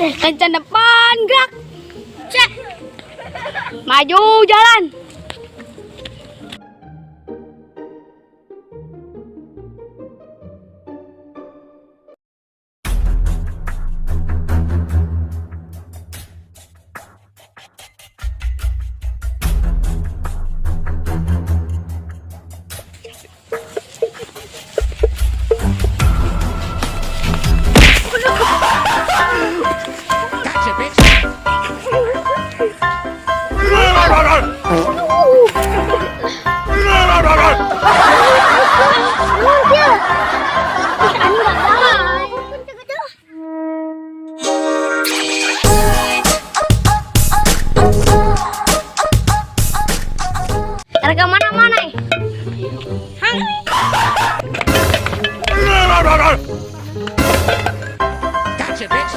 Kencang depan, gerak. Cek. Maju jalan. Ke mana-mana nih? Gotcha, bitch.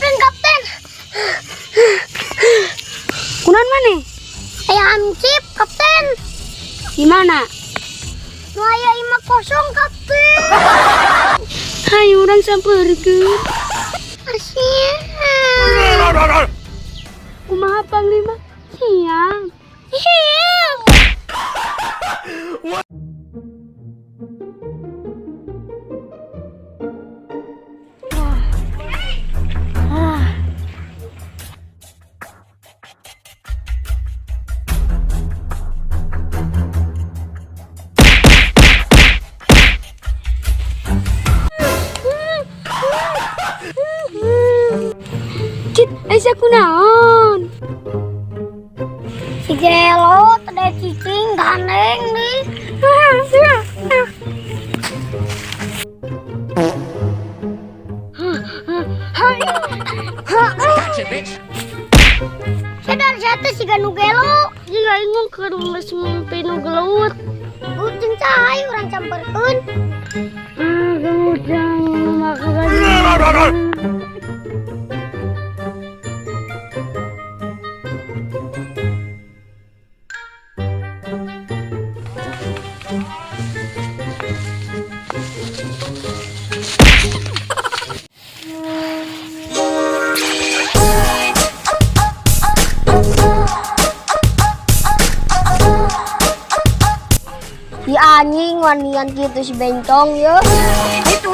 Kapten. Kunan mana? Ayah Amcip, kapten. Di mana? Ayah 50, kapten. Hai, orang samperkeun. Asyik. Kumaha panglima? Siap. Siap. Cit, Aisyah kunaon? Si Gelo, tadi cicing gandeng nih. Gotcha, bitch. Sadar jatuh si Ganu Gelo. Jika ingin ke rumah semimpi nu gelut. Ujung cahaya orang camperkeun. Kemudian makan. Si anjing wanian gitu si bencong ya. Itu.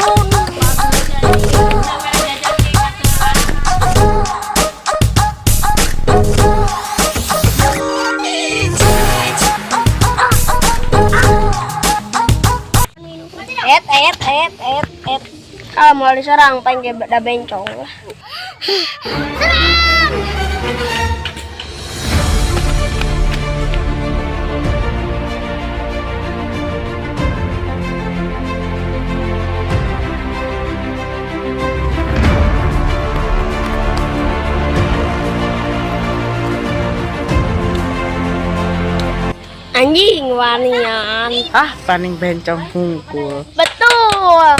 Kalau mau diserang pengen ada bencong. Serang! Anjing wanian. Paning bencong hungkul. Betul.